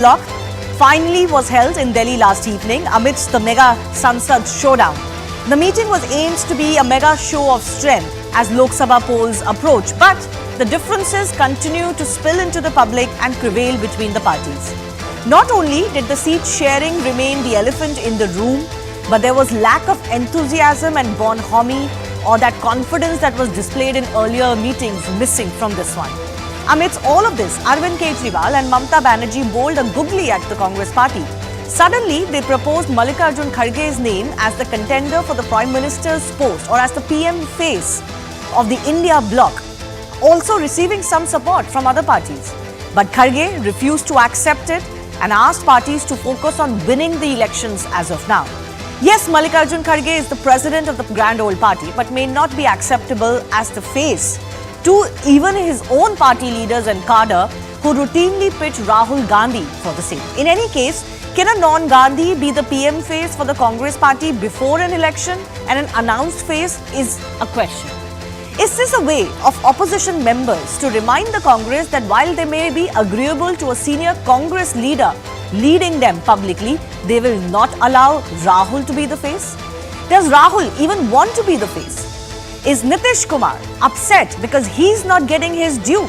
bloc finally was held in Delhi last evening amidst the mega Sansad showdown. The meeting was aimed to be a mega show of strength as Lok Sabha polls approach, but the differences continue to spill into the public and prevail between the parties. Not only did the seat sharing remain the elephant in the room, but there was lack of enthusiasm and bonhomie or that confidence that was displayed in earlier meetings missing from this one. Amidst all of this, Arvind Kejriwal and Mamata Banerjee bowled a googly at the Congress party. Suddenly, they proposed Mallikarjun Kharge's name as the contender for the Prime Minister's post or as the PM face of the India bloc, also receiving some support from other parties. But Kharge refused to accept it and asked parties to focus on winning the elections as of now. Yes, Mallikarjun Kharge is the president of the grand old party, but may not be acceptable as the face to even his own party leaders and cadre who routinely pitch Rahul Gandhi for the same. In any case, can a non-Gandhi be the PM face for the Congress party before an election and an announced face is a question. Is this a way of opposition members to remind the Congress that while they may be agreeable to a senior Congress leader leading them publicly, they will not allow Rahul to be the face? Does Rahul even want to be the face? Is Nitish Kumar upset because he's not getting his due?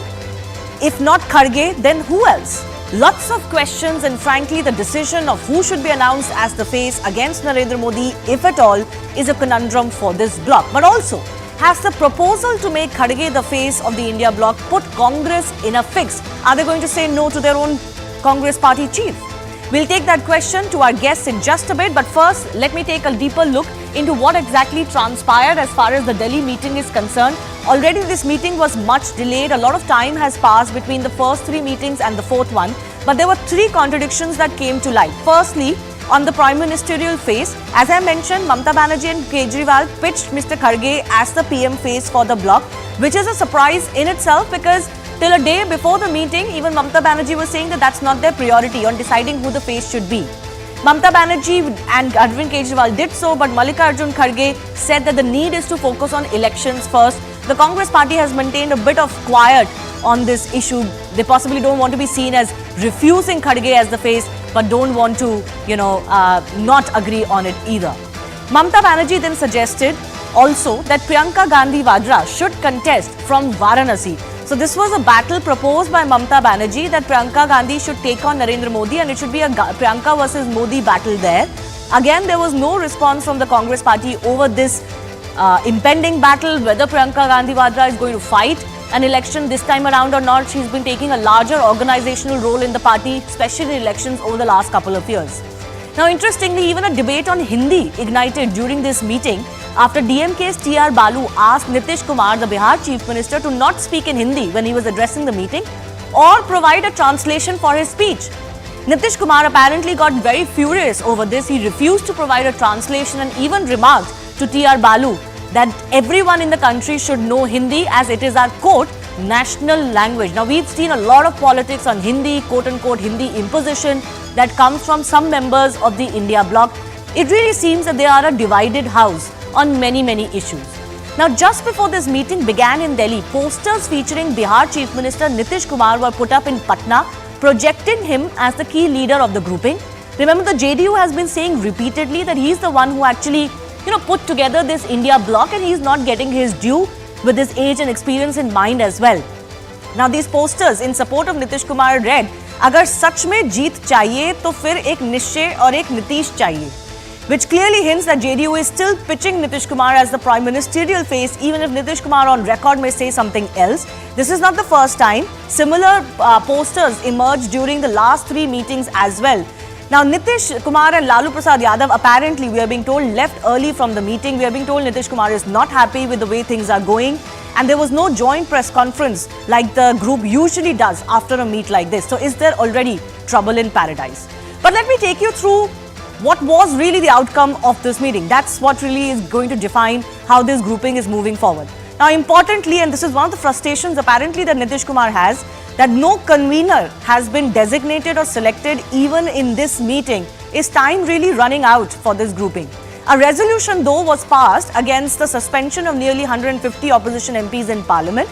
If not Kharge, then who else? Lots of questions, and frankly, the decision of who should be announced as the face against Narendra Modi, if at all, is a conundrum for this bloc. But also, has the proposal to make Kharge the face of the India bloc put Congress in a fix? Are they going to say no to their own Congress party chief? We'll take that question to our guests in just a bit, but first, let me take a deeper look into what exactly transpired as far as the Delhi meeting is concerned. Already this meeting was much delayed. A lot of time has passed between the first three meetings and the fourth one, but there were three contradictions that came to light. Firstly, on the Prime Ministerial face, as I mentioned, Mamata Banerjee and Kejriwal pitched Mr. Kharge as the PM face for the bloc, which is a surprise in itself because till a day before the meeting, even Mamata Banerjee was saying that that's not their priority on deciding who the face should be. Mamata Banerjee and Arvind Kejriwal did so, but Mallikarjun Kharge said that the need is to focus on elections first. The Congress party has maintained a bit of quiet on this issue. They possibly don't want to be seen as refusing Kharge as the face, but don't want to, not agree on it either. Mamata Banerjee then suggested also that Priyanka Gandhi Vadra should contest from Varanasi. So this was a battle proposed by Mamata Banerjee that Priyanka Gandhi should take on Narendra Modi, and it should be a Priyanka versus Modi battle there. Again, there was no response from the Congress party over this impending battle, whether Priyanka Gandhi Vadra is going to fight an election this time around or not. She's been taking a larger organizational role in the party, especially in elections over the last couple of years. Now, interestingly, even a debate on Hindi ignited during this meeting after DMK's T.R. Balu asked Nitish Kumar, the Bihar Chief Minister, to not speak in Hindi when he was addressing the meeting or provide a translation for his speech. Nitish Kumar apparently got very furious over this. He refused to provide a translation and even remarked to T.R. Balu that everyone in the country should know Hindi as it is our, quote, national language. Now, we've seen a lot of politics on Hindi, quote-unquote Hindi imposition that comes from some members of the India bloc. It really seems that they are a divided house on many issues. Now, just before this meeting began in Delhi, posters featuring Bihar Chief Minister Nitish Kumar were put up in Patna, projecting him as the key leader of the grouping. Remember, the JDU has been saying repeatedly that he's the one who actually, put together this India bloc, and he's not getting his due with his age and experience in mind as well. Now, these posters in support of Nitish Kumar read, "Agar sach mein jeet chahiye, to fir ek Nishchay aur ek Nitish chahiye," which clearly hints that JDU is still pitching Nitish Kumar as the Prime Ministerial face, even if Nitish Kumar on record may say something else. This is not the first time. Similar posters emerged during the last three meetings as well. Now, Nitish Kumar and Lalu Prasad Yadav apparently, we are being told, left early from the meeting. We are being told Nitish Kumar is not happy with the way things are going, and there was no joint press conference like the group usually does after a meet like this. So is there already trouble in paradise? But let me take you through what was really the outcome of this meeting. That's what really is going to define how this grouping is moving forward. Now, importantly, and this is one of the frustrations apparently that Nitish Kumar has, that no convener has been designated or selected even in this meeting. Is time really running out for this grouping? A resolution, though, was passed against the suspension of nearly 150 opposition MPs in Parliament.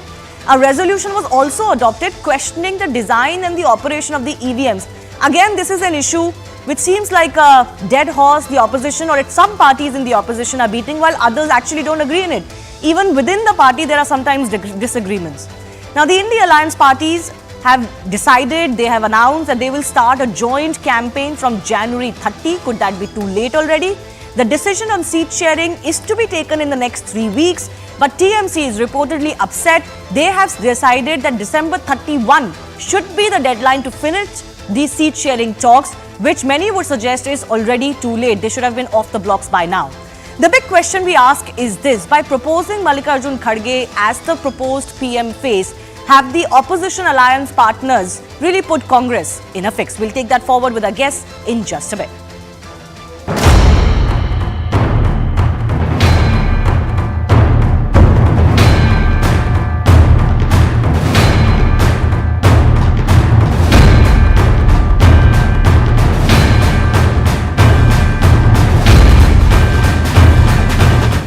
A resolution was also adopted questioning the design and the operation of the EVMs. Again, this is an issue which seems like a dead horse the opposition or some parties in the opposition are beating, while others actually don't agree in it. Even within the party, there are sometimes disagreements. Now, the India Alliance parties have decided, they have announced that they will start a joint campaign from January 30. Could that be too late already? The decision on seat sharing is to be taken in the next 3 weeks, but TMC is reportedly upset. They have decided that December 31 should be the deadline to finish these seat sharing talks, which many would suggest is already too late. They should have been off the blocks by now. The big question we ask is this: by proposing Mallikarjun Kharge as the proposed PM face, have the opposition alliance partners really put Congress in a fix? We'll take that forward with our guests in just a bit.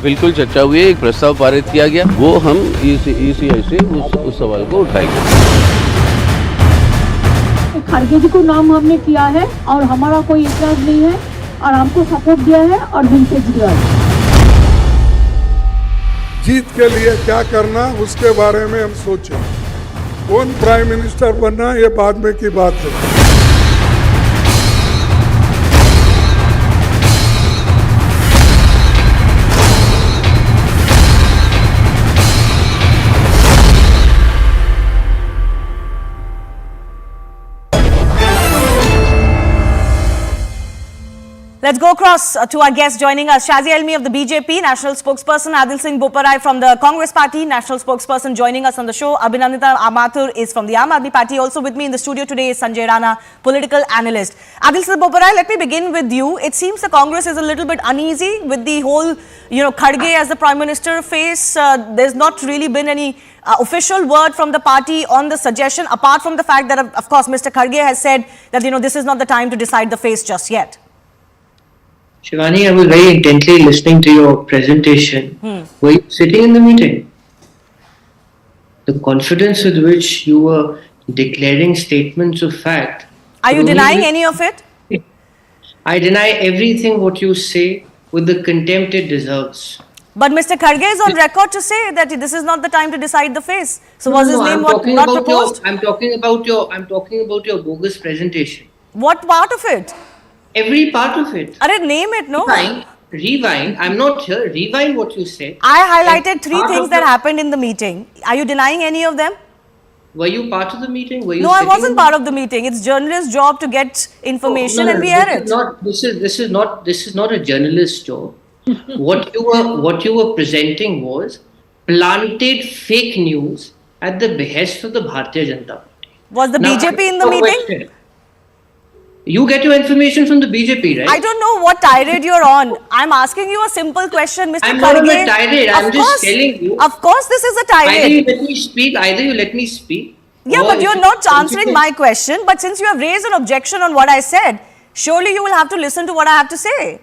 बिल्कुल चर्चा हुई है, एक प्रस्ताव पारित किया गया, वो हम ईसीआई से उस सवाल को उठाएंगे। खड़गे जी को नाम हमने किया है और हमारा कोई इतराज नहीं है और हमको सपोर्ट दिया है अरविंद केजरीवाल। जीत के लिए क्या करना उसके बारे में हम सोचें। कौन प्राइम मिनिस्टर बनना ये बाद में की बात है। Let's go across to our guests joining us. Shazi Elmi of the BJP, National Spokesperson. Adil Singh Boparai from the Congress Party, National Spokesperson, joining us on the show. Abhinandan Mathur is from the Aam Aadmi Party. Also with me in the studio today is Sanjay Rana, political analyst. Adil Singh Boparai, let me begin with you. It seems the Congress is a little bit uneasy with the whole, Kharge as the Prime Minister face. There's not really been any official word from the party on the suggestion, apart from the fact that, of course, Mr. Kharge has said that, this is not the time to decide the face just yet. Shivani, I was very intently listening to your presentation. Were you sitting in the meeting? The confidence with which you were declaring statements of fact. Are you denying any of it? I deny everything what you say with the contempt it deserves. But Mr. Kharge is on record to say that this is not the time to decide the face. So was his name not proposed? I'm talking about your bogus presentation. What part of it? Every part of it. Name it, no? Rewind. I'm not here. Rewind what you said. I highlighted 3 things that happened in the meeting. Are you denying any of them? Were you part of the meeting? Were you? No, I wasn't part of the meeting. It's journalist's job to get information and we air it. This is not a journalist's job. What you were presenting was planted fake news at the behest of the Bharatiya Janata Party. Was the BJP in the meeting? Question. You get your information from the BJP, right? I don't know what tirade you're on. I'm asking you a simple question, Mr. I'm Kharge. not on a tirade. I'm just telling you. Of course, this is a tirade. Either you let me speak. Yeah, but you're not answering my question. But since you have raised an objection on what I said, surely you will have to listen to what I have to say.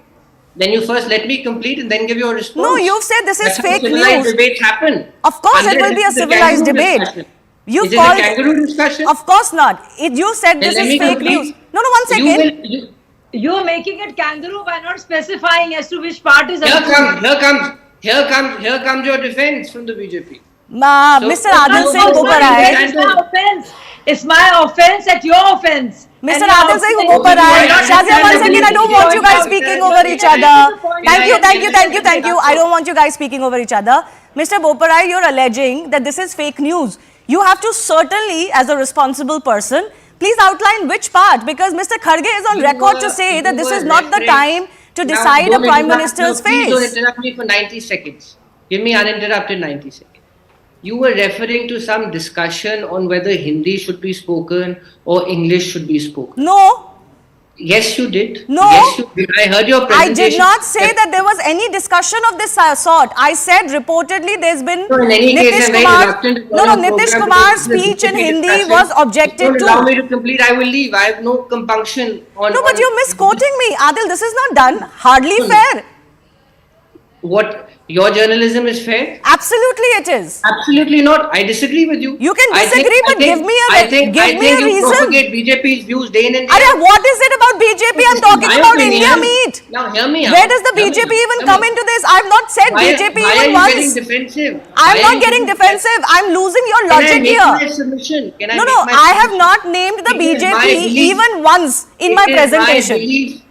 Then you first let me complete and then give your response. No, you've said this is fake news. Civilized debates happen. Of course, it will be a civilized debate. Is it a kangaroo discussion? Of course not. You said this is fake news. No, 1 second. You're making it kangaroo by not specifying as to which part is. Here comes your defense from the BJP. Mr. Adil Singh Boparai. It's my offense at your offense. Mr. Adil Singh Boparai. Shazia, 1 second. I don't want you guys speaking over each other. Thank you. I don't want you guys speaking over each other. Mr. Boparai, you're alleging that this is fake news. You have to certainly, as a responsible person, please outline which part, because Mr. Kharge is on record to say that this is not the time to decide a Prime Minister's face. Please don't interrupt me for 90 seconds. Give me uninterrupted 90 seconds. You were referring to some discussion on whether Hindi should be spoken or English should be spoken. No. Yes, you did. No. Yes, you did. I heard your presentation. I did not say that there was any discussion of this sort. I said reportedly there's been Nitish Kumar's speech in Hindi was objected to. Allow me to complete. I will leave. I have no compunction on. No, but you're misquoting me. Adil, this is not done. Hardly fair. what your journalism is fair? Absolutely it is. Absolutely not. I disagree with you. You can disagree, but give me a reason. You propagate BJP's views day in and day Arey, out. what is it about BJP? I'm talking My about opinion. India meet. Now hear me out. Where does the Hear me BJP out. even Hear come me. into this? I've not said BJP Why even are you once. getting defensive? I'm Why are not you getting defensive. I'm losing your logic Can I make here. my submission? Can I No, make no, my I have submission? not named the It is my BJP belief- even once in my It is presentation.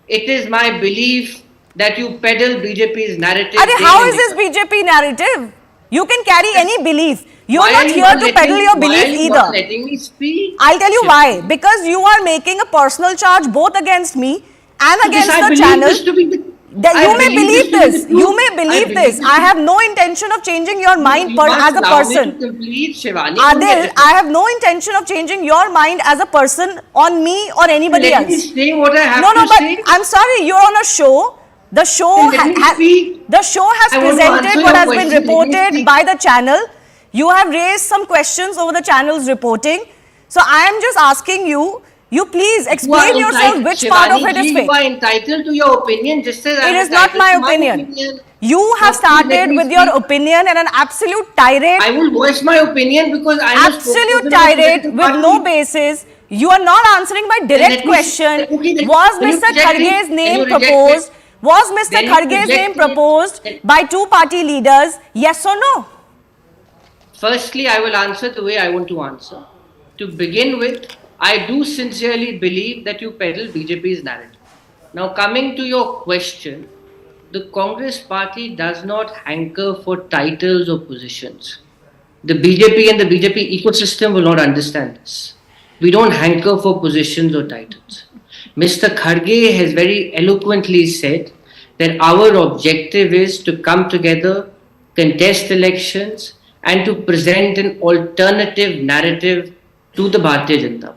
It is my belief that you peddle BJP's narrative. Arey, day how in is this day out. BJP narrative? You can carry any belief. You're Why not are you here to letting- peddle your why belief are you not either. letting me speak? I'll tell you why. Because you are making a personal charge both against me and against I the believe channel. this to be the- That I you may believe believe this to be this. the truth. You may believe this. I have no intention of changing your mind You must as a allow me person. to complete, Shivani. Adil, I have no intention of changing your mind as a person on me or anybody Let me else. say what I have No, to no, but say. I'm sorry, you're on a show. The show, Then let me speak. the show has I want to presented answer what your has been question. Let me reported speak. by the channel. You have raised some questions over the channel's reporting. So I am just asking you, you please explain You are yourself entitled- which part of it is Shivani ji, fake. You are entitled to your opinion just as I It am is not entitled my to opinion. You have Now, please let started me with your speak. opinion and an absolute tirade, I will voice my opinion because I am a absolute spokesperson of the tirade political with no party. basis. You are not answering my direct let me- question. okay, then Was can you Mr. reject it? Kharge's Can name you reject it? proposed? Was Mr. Then you Kharge's reject name it. proposed by two party leaders? Yes or no? Firstly, I will answer the way I want to answer. To begin with, I do sincerely believe that you peddle BJP's narrative. Now, coming to your question, the Congress party does not hanker for titles or positions. The BJP and the BJP ecosystem will not understand this. We don't hanker for positions or titles. Mr. Kharge has very eloquently said that our objective is to come together, contest elections, and to present an alternative narrative to the Bharatiya Janata Party.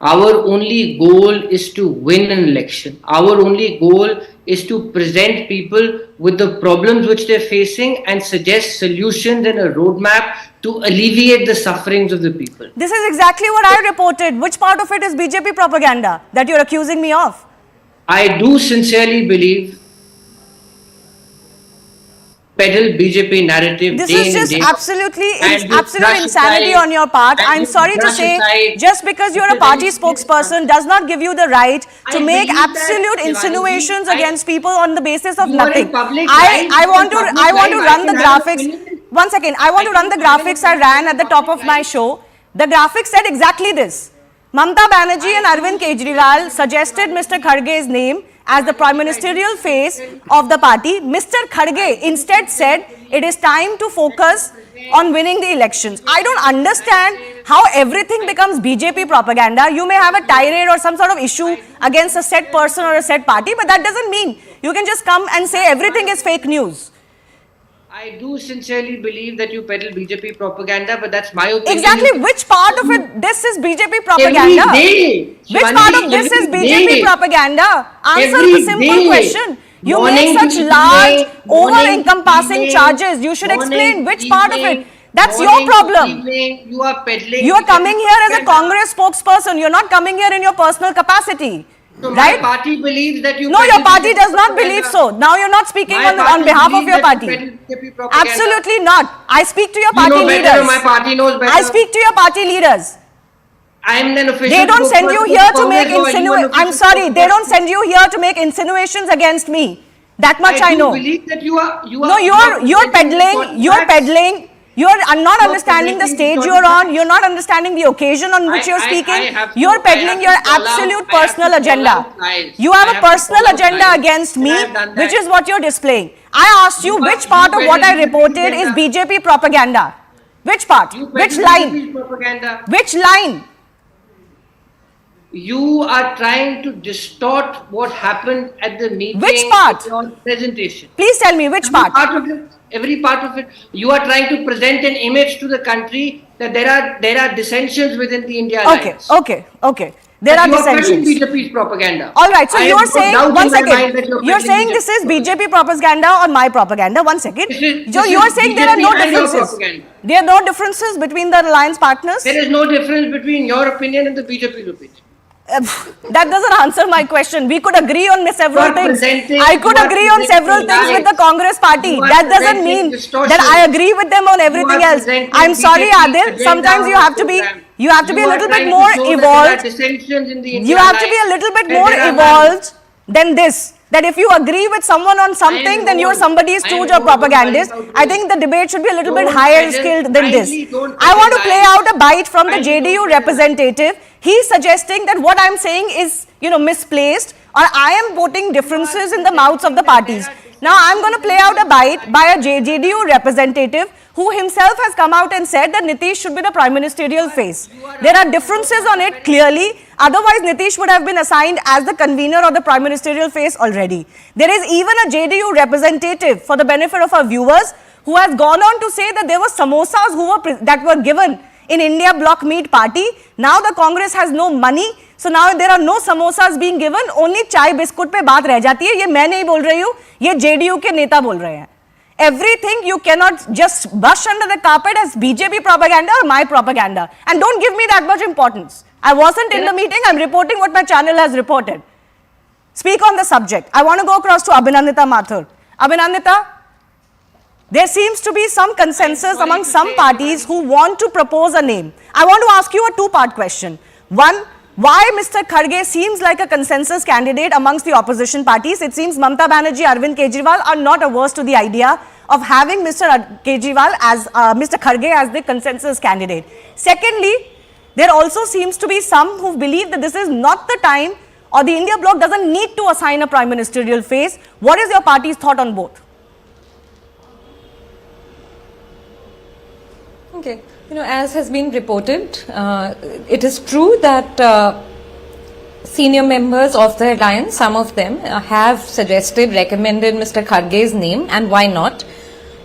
Our only goal is to win an election. Our only goal is to present people with the problems which they're facing and suggest solutions and a roadmap to alleviate the sufferings of the people. This is exactly what I reported. Which part of it is BJP propaganda that you're accusing me of? I do sincerely believe peddle BJP narrative This day is in just and day out. absolutely And you absolute brush insanity aside- on your part. and I'm you sorry to brush say, aside- just because you're a Because party then you- spokesperson does not give you the right to I make believe that, absolute Shivani ji, insinuations I- against people on the basis of You are in nothing. public I life, want to in public I want to life, run I the can have an graphics. opinion. One second. I want to run the graphics I ran at the top of my show. The graphics said exactly this. Mamata Banerjee and Arvind Kejriwal suggested Mr. Kharge's name as the Prime Ministerial face of the party. Mr. Kharge instead said it is time to focus on winning the elections. I don't understand how everything becomes BJP propaganda. You may have a tirade or some sort of issue against a set person or a set party, but that doesn't mean you can just come and say everything is fake news. I do sincerely believe that you peddle BJP propaganda, but that's my opinion. Exactly which part of it this is BJP propaganda? Every day. Which Shivani, part of this is every BJP day. propaganda? Answer Every the simple day. question. You Morning make such to large, evening, morning to over-encompassing evening, charges. You should morning explain to which part of it. evening, That's your morning to problem. evening, you are peddling. You are BJP coming here as a propaganda. Congress spokesperson. You're not coming here in your personal capacity. So right? my party believes that you No, your peddle party BJP does not propaganda. believe so. Now you're not speaking My on party behalf of believes your that you party. peddle BJP propaganda. Absolutely not. I speak to your You party know better, leaders. my party knows better. I speak to your party leaders. I am an official. They don't send you spokesperson here of to make Congress, or you an insinuations. I'm official sorry, they don't spokesperson? send you here to make insinuations against me. That much I do know. believe that you are. No, you're peddling. You're peddling. You're not understanding the stage you're on. You're not understanding the occasion on which you're speaking. You're peddling your absolute personal agenda. You have a personal agenda against me, which is what you're displaying. I asked you which part of what I reported is BJP propaganda. Which part? Which line? Propaganda. Which line? You are trying to distort what happened at the meeting. Which part? with your presentation. Please tell me which part. Every part of it. You are trying to present an image to the country that there are dissensions within the India alliance. Okay. There are You are dissensions. peddling BJP's propaganda. All right, so I you're have no saying, doubt one in my mind that second, you're you're saying peddling this is BJP BJP propaganda or my propaganda, one second. So you're saying there are no BJP and your differences. propaganda. There are no differences between the alliance partners? There is no difference between your opinion and the BJP's opinion. That doesn't answer my question. We could agree on several You are things. presenting- I could you are agree on several presenting things with the lies. Congress party. You are That doesn't presenting mean distortion. that I agree with them on everything else. presenting I'm sorry, BJP Adil. agenda Sometimes you on have to be program. you have to be a You are little bit trying to more show that there evolved. are dissensions in the You Indian have to be a life, little bit that more there are evolved than this. That if you agree with someone on something, then you're somebody's stooge or propagandist. I think the debate should be a little bit higher skilled than this. I want to play out a bite from the JDU representative. He's suggesting that what I'm saying is, misplaced, or I am putting differences in the mouths of the parties. Now, I'm going to play out a bite by a JDU representative who himself has come out and said that Nitish should be the Prime Ministerial face. There are differences on it clearly. Otherwise, Nitish would have been assigned as the convener or the Prime Ministerial face already. There is even a JDU representative, for the benefit of our viewers, who has gone on to say that there were samosas that were given in India bloc meet party. Now the Congress has no money. So now there are no samosas being given. Only chai biscuit पे बात रह जाती है. ये मैं नहीं बोल रही हूँ. ये JDU के नेता बोल रहे हैं. Everything you cannot just brush under the carpet as BJP propaganda or my propaganda. And don't give me that much importance. I wasn't in the meeting. I'm reporting what my channel has reported. Speak on the subject. I want to go across to Abhinandita Mathur. Abhinandita, there seems to be some consensus among some parties who want to propose a name. I want to ask you a two-part question. One, why Mr. Kharge seems like a consensus candidate amongst the opposition parties? It seems Mamata Banerjee, Arvind, Kejriwal are not averse to the idea of having Mr. Kharge as the consensus candidate. Secondly, there also seems to be some who believe that this is not the time, or the India bloc doesn't need to assign a Prime Ministerial face. What is your party's thought on both? Okay, as has been reported, it is true that senior members of the alliance, some of them, have recommended Mr. Kharge's name, and why not?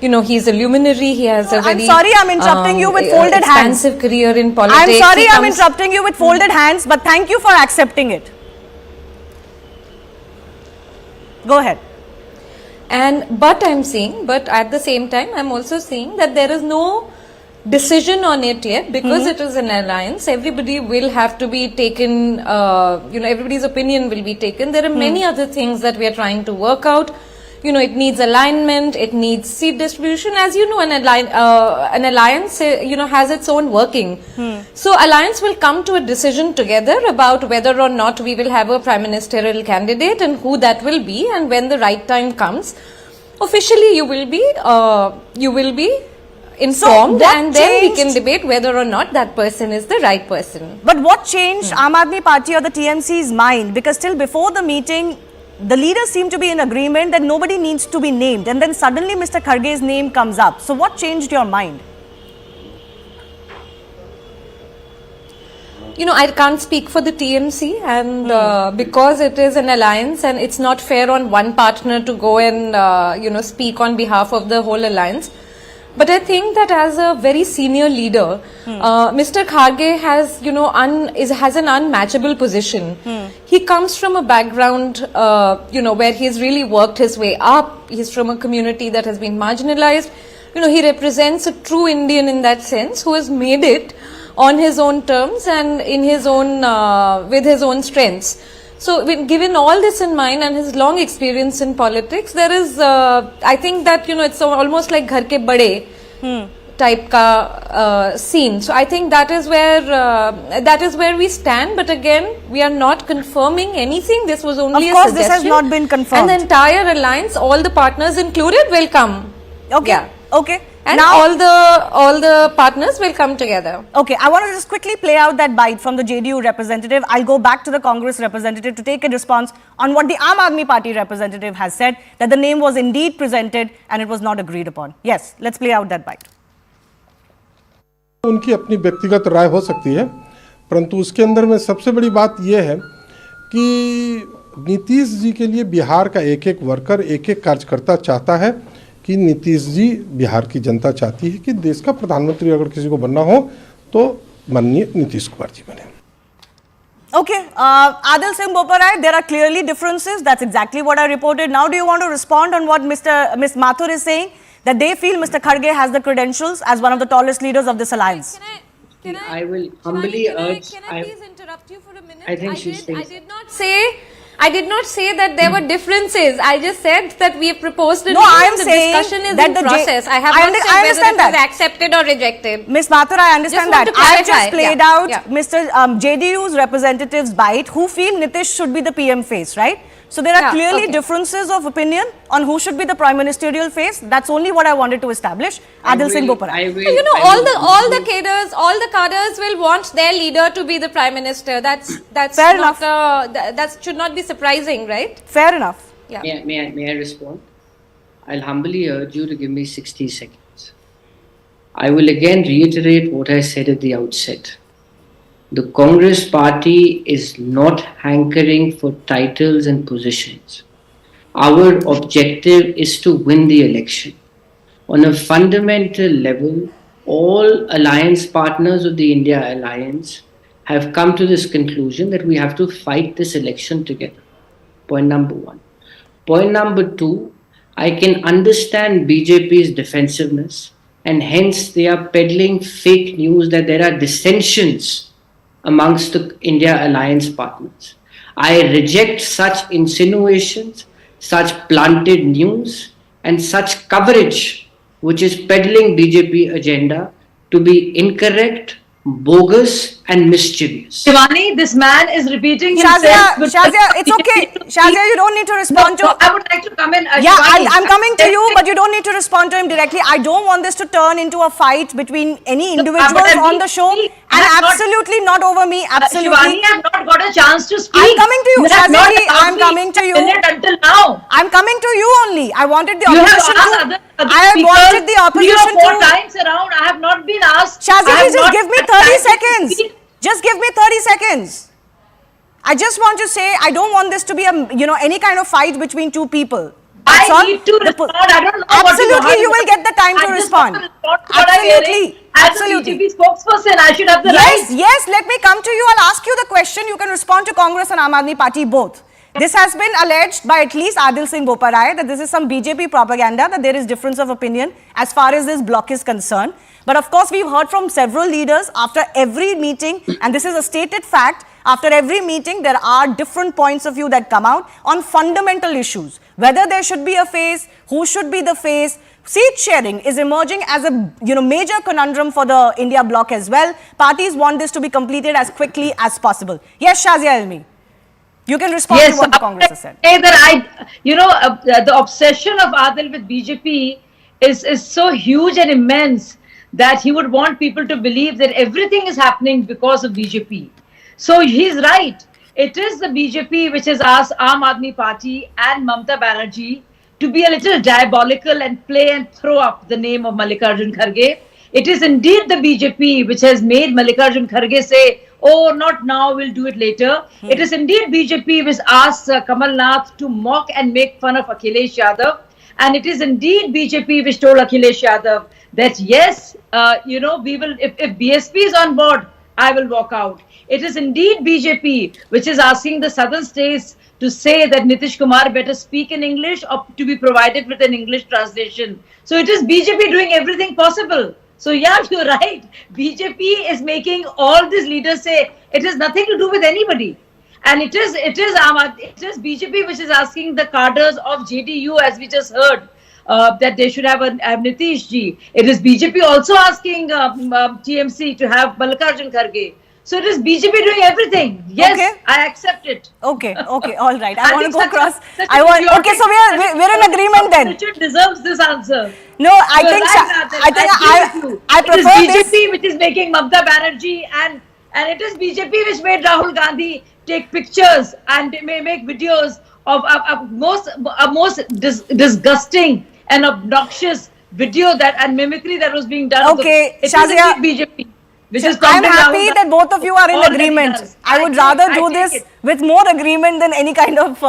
He's a luminary, he has a very... I'm sorry, I'm interrupting you with folded hands. Expansive career in politics. I'm sorry, I'm interrupting you with folded hands, but thank you for accepting it. Go ahead. But at the same time, I'm also saying that there is no decision on it yet, because it is an alliance. Everybody will have to be taken, everybody's opinion will be taken. There are many other things that we are trying to work out. It needs alignment, it needs seat distribution. As you know, an alliance, has its own working. So alliance will come to a decision together about whether or not we will have a Prime Ministerial candidate and who that will be, and when the right time comes, officially you will be informed, and then we can debate whether or not that person is the right person. But what changed Aam Aadmi Party or the TMC's mind? Because still before the meeting, the leaders seem to be in agreement that nobody needs to be named, and then suddenly Mr. Kharge's name comes up. So what changed your mind? I can't speak for the TMC, and because it is an alliance and it's not fair on one partner to go and speak on behalf of the whole alliance. But I think that as a very senior leader, Mr. Kharge has an unmatchable position. He comes from a background, where he's really worked his way up. He's from a community that has been marginalized. He represents a true Indian in that sense, who has made it on his own terms and in his own, with his own strengths. So, given all this in mind and his long experience in politics, there is, I think that, it's almost like ghar ke bade type ka scene. So, I think that is where we stand. But again, we are not confirming anything. This was only a suggestion. Of course, this has not been confirmed. And the entire alliance, all the partners included, will come. Okay. Yeah. Okay. And now, all the partners will come together. Okay, I want to just quickly play out that bite from the JDU representative. I'll go back to the Congress representative to take a response on what the Aam Aadmi Party representative has said, that the name was indeed presented and it was not agreed upon. Yes, let's play out that bite. उनकी अपनी व्यक्तिगत राय हो सकती है, परंतु उसके अंदर में सबसे बड़ी बात यह है कि नीतीश जी के लिए बिहार का एक एक वर्कर, एक एक कार्यकर्ता चाहता है कि नीतीश जी, बिहार की जनता चाहती है कि देश का प्रधानमंत्री अगर किसी को बनना हो तो माननीय नीतीश कुमार जी बने. Okay, Adil Singh Boparai, there are clearly differences. That's exactly what I reported. Now, do you want to respond on what Ms. Mathur is saying, that they feel Mr. Kharge has the credentials as one of the tallest leaders of this alliance? I will humbly urge. Can I please interrupt you for a minute? I think she's saying. I did not say that there were differences. I just said that we have proposed a No, I am the saying discussion is that in the process. I have I not under- said I whether understand it is that. accepted or rejected. Ms. Mathur, I understand Just want that. to I have clarify. just played Yeah, out yeah. Mr. JDU's representatives' bite who feel Nitish should be the PM face, right? So there are Yeah, clearly okay. differences of opinion on who should be the Prime Ministerial face. That's only what I wanted to establish. Adil Singh Boparai. All the cadres, all the cadres will want their leader to be the Prime Minister. That's Fair not enough. that should not be surprising, right? Fair enough. Yeah. May I respond? I'll humbly urge you to give me 60 seconds. I will again reiterate what I said at the outset. The Congress party is not hankering for titles and positions. Our objective is to win the election. On a fundamental level, all alliance partners of the India alliance have come to this conclusion that we have to fight this election together. Point number one. Point number two, I can understand BJP's defensiveness, and hence they are peddling fake news that there are dissensions amongst the India alliance partners. I reject such insinuations, such planted news, and such coverage which is peddling BJP agenda to be incorrect, bogus, and mischievous. Shivani, this man is repeating himself. Shazia, it's okay. Shazia, you don't need to respond to. I would like to come in. Yeah, Shivani, I'm coming to you, but you don't need to respond to him directly. I don't want this to turn into a fight between any individuals on the show, and absolutely not over me. Absolutely. Shivani, I have not got a chance to speak. I'm coming to you, have not Shazia. allowed I'm me coming to you. a minute until now. I'm coming to you only. I wanted the You have opposition asked to. other I have wanted the three or opposition four to. times around. I have not been asked. Shazia, I have just not give me had 30 time to seconds. speak. Just give me 30 seconds. I just want to say I don't want this to be any kind of fight between two people. That's all. I need to respond. I don't know Absolutely, you will get the time to I just respond. want to respond to what I'm hearing. Absolutely. As a BJP spokesperson, I should have the right. Yes, let me come to you. I'll ask you the question. You can respond to Congress and Aam Aadmi Party both. This has been alleged by at least Adil Singh Boparai that this is some BJP propaganda, that there is difference of opinion as far as this bloc is concerned. But of course, we've heard from several leaders after every meeting, and this is a stated fact, after every meeting, there are different points of view that come out on fundamental issues. Whether there should be a face, who should be the face. Seat sharing is emerging as a major conundrum for the India bloc as well. Parties want this to be completed as quickly as possible. Yes, Shazia Elmi. You can respond to what the Congress has said. The obsession of Adil with BJP is so huge and immense that he would want people to believe that everything is happening because of BJP. So he's right. It is the BJP which has asked Aam Aadmi Party and Mamata Banerjee to be a little diabolical and play and throw up the name of Mallikarjun Kharge. It is indeed the BJP which has made Mallikarjun Kharge say, oh, not now, we'll do it later. It is indeed BJP which asked Kamal Nath to mock and make fun of Akhilesh Yadav. And it is indeed BJP which told Akhilesh Yadav that yes, we will, if BSP is on board, I will walk out. It is indeed BJP which is asking the southern states to say that Nitish Kumar better speak in English or to be provided with an English translation. So it is BJP doing everything possible. So yeah, you're right. BJP is making all these leaders say it has nothing to do with anybody. And it is BJP which is asking the cadres of JDU, as we just heard, that they should have Nitish ji. It is BJP also asking TMC to have Malikarjun Kharge. So it is BJP doing everything. Yes, okay. I accept it. Okay, all right. I want to go across. So we're in agreement then. Richard deserves this answer. No, I prefer this. It is BJP this. which is making Mamata Banerjee and it is BJP which made Rahul Gandhi take pictures and may make videos of a most disgusting and obnoxious video and mimicry that was being done. Okay, Shazia, BJP. I'm happy that both of you are in agreement. I would rather do this with more agreement than any kind of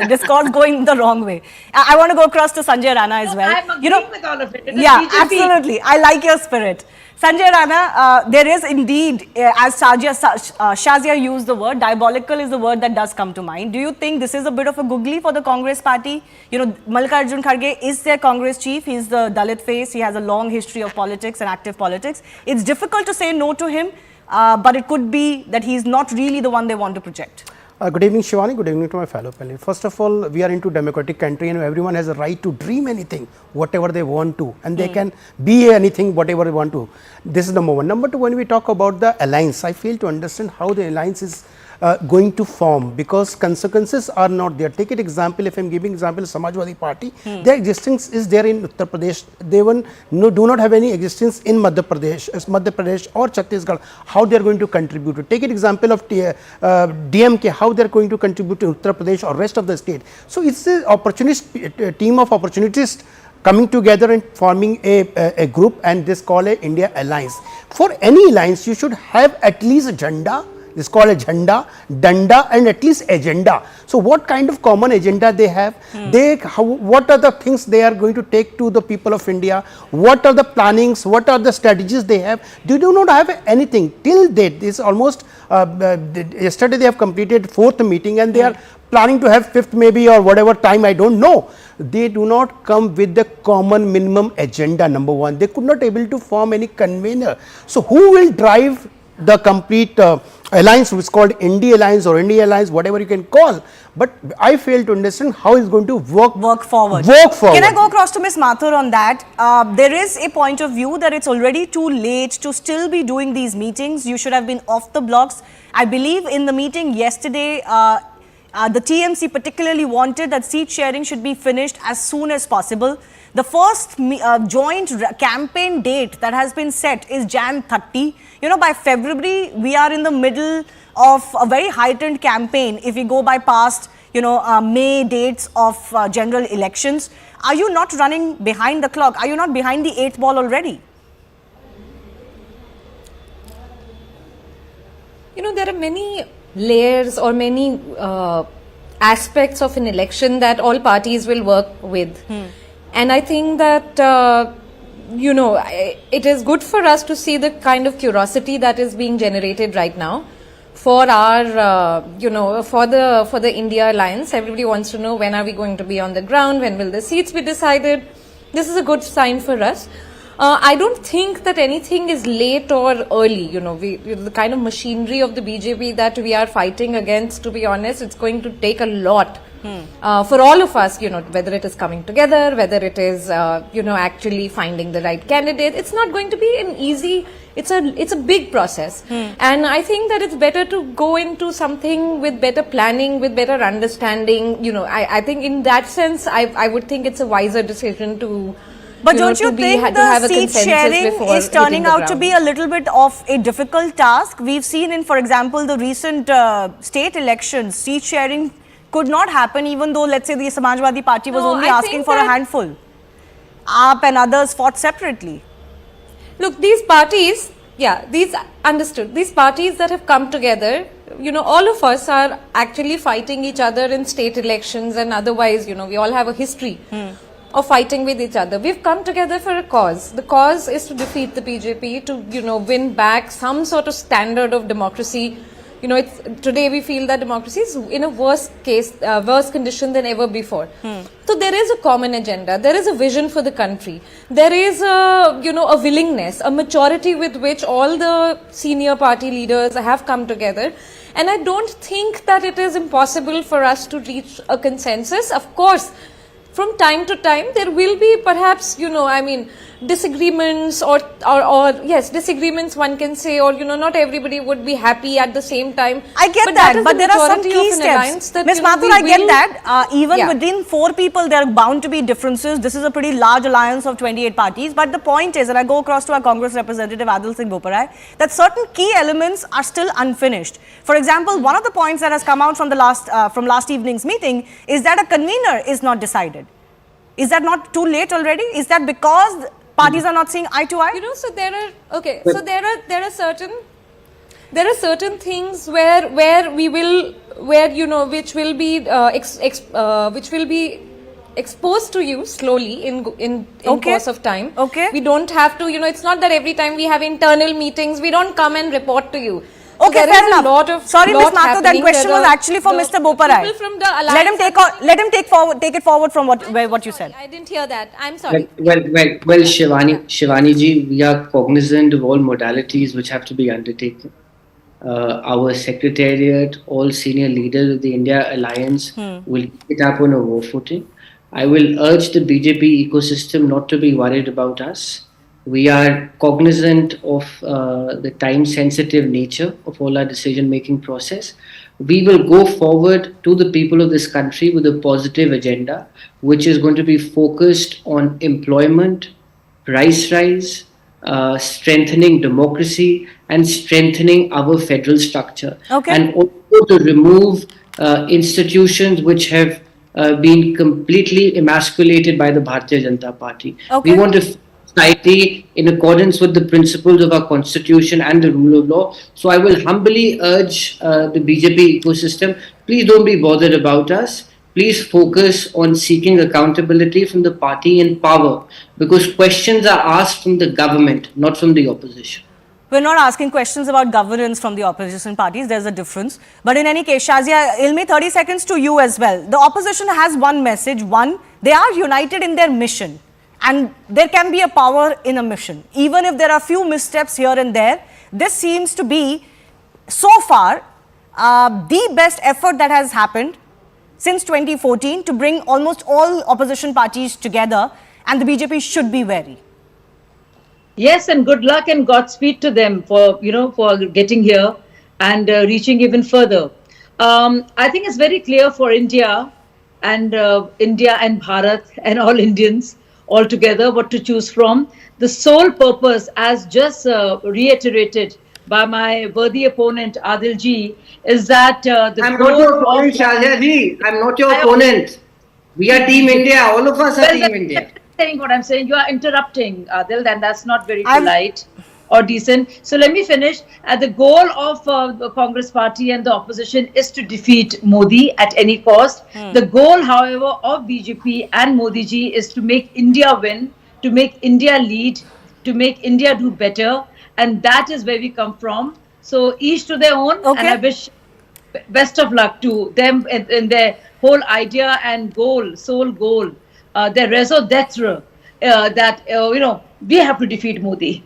discourse going the wrong way. I want to go across to Sanjay Rana as well. I'm agreeing with all of it. It is Yeah, BJP. absolutely. I like your spirit. Sanjay Rana, there is indeed, as Shazia used the word, diabolical is the word that does come to mind. Do you think this is a bit of a googly for the Congress party? Mallikarjun Kharge is their Congress chief. He's the Dalit face. He has a long history of politics and active politics. It's difficult to say no to him, but it could be that he's not really the one they want to project. Good evening, Shivani. Good evening to my fellow panelists. First of all, we are into democratic country and everyone has a right to dream anything, whatever they want to, and they can be anything, whatever they want to. This is number one. Number two, when we talk about the alliance, I fail to understand how the alliance is going to form, because consequences are not there. Take an example, if I am giving example, Samajwadi Party, their existence is there in Uttar Pradesh. They do not have any existence in Madhya Pradesh or Chhattisgarh. How they are going to contribute? Take an example of DMK, how they are going to contribute to Uttar Pradesh or rest of the state. So it's a team of opportunists coming together and forming a group, and this called a India Alliance. For any alliance, you should have at least a jhanda. This is called a jhanda, danda, and at least agenda. So what kind of common agenda they have? What are the things they are going to take to the people of India? What are the plannings? What are the strategies they have? They do not have anything till date. This is almost yesterday they have completed 4th meeting and they are planning to have 5th maybe or whatever time, I don't know. They do not come with the common minimum agenda, number one. They could not able to form any convener. So who will drive the complete alliance, which is called India Alliance or India Alliance, whatever you can call, but I fail to understand how it's going to work forward. Can I go across to Ms. Mathur on that? There is a point of view that it's already too late to still be doing these meetings. You should have been off the blocks. I believe in the meeting yesterday, the TMC particularly wanted that seat sharing should be finished as soon as possible. The first joint campaign date that has been set is Jan 30. By February, we are in the middle of a very heightened campaign if we go by past, May dates of general elections. Are you not running behind the clock? Are you not behind the 8th ball already? There are many layers or many aspects of an election that all parties will work with. And I think that, it is good for us to see the kind of curiosity that is being generated right now for our, for the India Alliance. Everybody wants to know, when are we going to be on the ground? When will the seats be decided? This is a good sign for us. I don't think that anything is late or early. The kind of machinery of the BJP that we are fighting against, to be honest, it's going to take a lot for all of us, whether it is coming together, whether it is, actually finding the right candidate. It's not going to be an easy, it's a big process. And I think that it's better to go into something with better planning, with better understanding. I think in that sense, I would think it's a wiser decision to. But don't you think the seat sharing is turning out to be a little bit of a difficult task? We've seen in, for example, the recent state elections, seat sharing could not happen, even though, let's say, the Samajwadi Party was only asking for a handful. AAP and others fought separately. Look, these parties, understood. These parties that have come together, all of us are actually fighting each other in state elections and otherwise, we all have a history of fighting with each other. We've come together for a cause. The cause is to defeat the BJP, to, win back some sort of standard of democracy. Today we feel that democracy is in a worse condition than ever before. So there is a common agenda. There is a vision for the country. There is a, a willingness, a maturity with which all the senior party leaders have come together. And I don't think that it is impossible for us to reach a consensus. Of course, from time to time, there will be perhaps, disagreements or disagreements one can say, or, not everybody would be happy at the same time. I get that, but there are some key steps. Ms. Mathur, I get that. Even within 4 people, there are bound to be differences. This is a pretty large alliance of 28 parties. But the point is, and I go across to our Congress representative, Adil Singh Boparai, that certain key elements are still unfinished. For example, one of the points that has come out from the last evening's meeting is that a convener is not decided. Is that not too late already? Is that because parties are not seeing eye to eye? So there are, so there are certain, there are certain things where we will, which will be exposed to you slowly in course of time. Okay. We don't have to, it's not that every time we have internal meetings, we don't come and report to you. Okay, So there fair is enough. a lot of Sorry, Ms. lot Mathur, that happening. question There was are actually for the Mr. Boparai. people from the alliance. Let him take it forward from what you said. I didn't hear that. I'm sorry. Well, Shivani ji, we are cognizant of all modalities which have to be undertaken. Our secretariat, all senior leaders of the India Alliance will keep it up on a war footing. I will urge the BJP ecosystem not to be worried about us. We are cognizant of the time-sensitive nature of all our decision-making process. We will go forward to the people of this country with a positive agenda, which is going to be focused on employment, price rise, strengthening democracy, and strengthening our federal structure. Okay. And also to remove institutions which have been completely emasculated by the Bharatiya Janata Party. Okay. We want a society in accordance with the principles of our constitution and the rule of law. So I will humbly urge the BJP ecosystem, please don't be bothered about us. Please focus on seeking accountability from the party in power, because questions are asked from the government, not from the opposition. We're not asking questions about governance from the opposition parties. There's a difference. But in any case, Shazia Ilmi, 30 seconds to you as well. The opposition has one message. One, they are united in their mission. And there can be a power in a mission. Even if there are few missteps here and there, this seems to be, so far, the best effort that has happened since 2014 to bring almost all opposition parties together, and the BJP should be wary. Yes, and good luck and Godspeed to them for getting here and reaching even further. I think it's very clear for India and Bharat and all Indians all together what to choose from. The sole purpose, as just reiterated by my worthy opponent Adilji, is that I'm not your opponent, Shazia ji. I'm not your opponent. We are Team India. All of us are Team India. Saying what I'm saying, you are interrupting, Adil, and that's not very polite or decent. So let me finish. The goal of the Congress party and the opposition is to defeat Modi at any cost. The goal, however, of BJP and Modi ji is to make India win, to make India lead, to make India do better, and that is where we come from. So each to their own, and I wish best of luck to them in their whole idea and goal, sole goal. Their raison d'etre that we have to defeat Modi.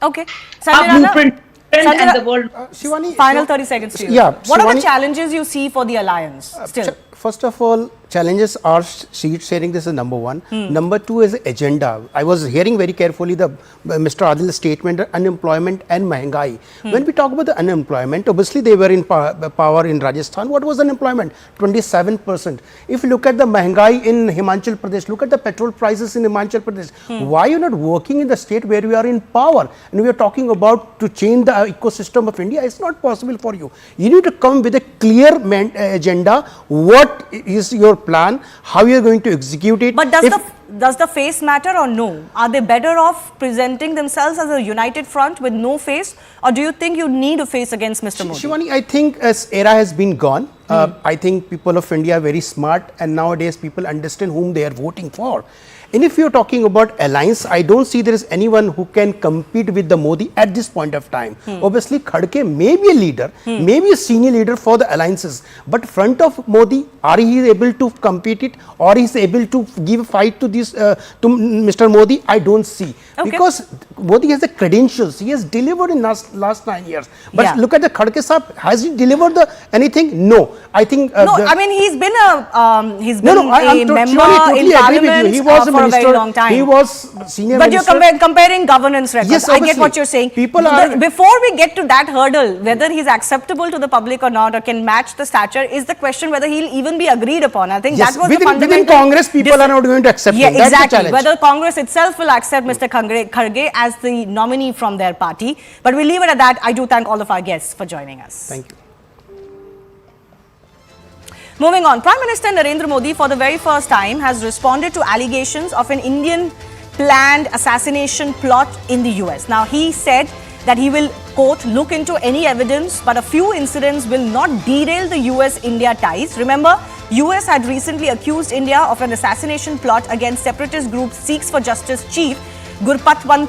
Okay. Our blueprint and the world. Shivani, Final 30 seconds to you. Yeah, what are the Shivani, challenges you see for the alliance still? First of all, challenges are seat sharing. This is number one. Number two is agenda. I was hearing very carefully the Mr. Adil's statement, unemployment and Mahangai. When we talk about the unemployment, obviously they were in power in Rajasthan. What was unemployment? 27%. If you look at the Mahangai in Himachal Pradesh, look at the petrol prices in Himachal Pradesh. Why are you not working in the state where we are in power? And we are talking about to change the ecosystem of India. It's not possible for you. You need to come with a clear agenda. What is your plan? How you are going to execute it? But does the face matter or no? Are they better off presenting themselves as a united front with no face, or do you think you need a face against Mr. Modi? Shivani, I think as era has been gone, I think people of India are very smart, and nowadays people understand whom they are voting for. And if you are talking about alliance, I don't see there is anyone who can compete with the Modi at this point of time. Obviously, Kharge may be a leader, maybe a senior leader for the alliances, but front of Modi, are he able to compete it, or he is able to give a fight to this to Mr. Modi? I don't see, because Modi has the credentials. He has delivered in last 9 years. But look at the Kharge Sahab. Has he delivered anything? No. I think I mean he's been a member in parliament. He was for a very long time. He was senior minister. But you're comparing governance records. Yes, I get what you're saying. Before we get to that hurdle, whether he's acceptable to the public or not, or can match the stature, is the question whether he'll even be agreed upon. I think that was the fundamental. Within Congress, people are not going to accept him. Exactly. That's the challenge. Whether Congress itself will accept Mr. Kharge as the nominee from their party. But we'll leave it at that. I do thank all of our guests for joining us. Thank you. Moving on, Prime Minister Narendra Modi for the very first time has responded to allegations of an Indian planned assassination plot in the US. Now, he said that he will, quote, look into any evidence, but a few incidents will not derail the US-India ties. Remember, US had recently accused India of an assassination plot against separatist group Sikhs for Justice chief Gurpatwant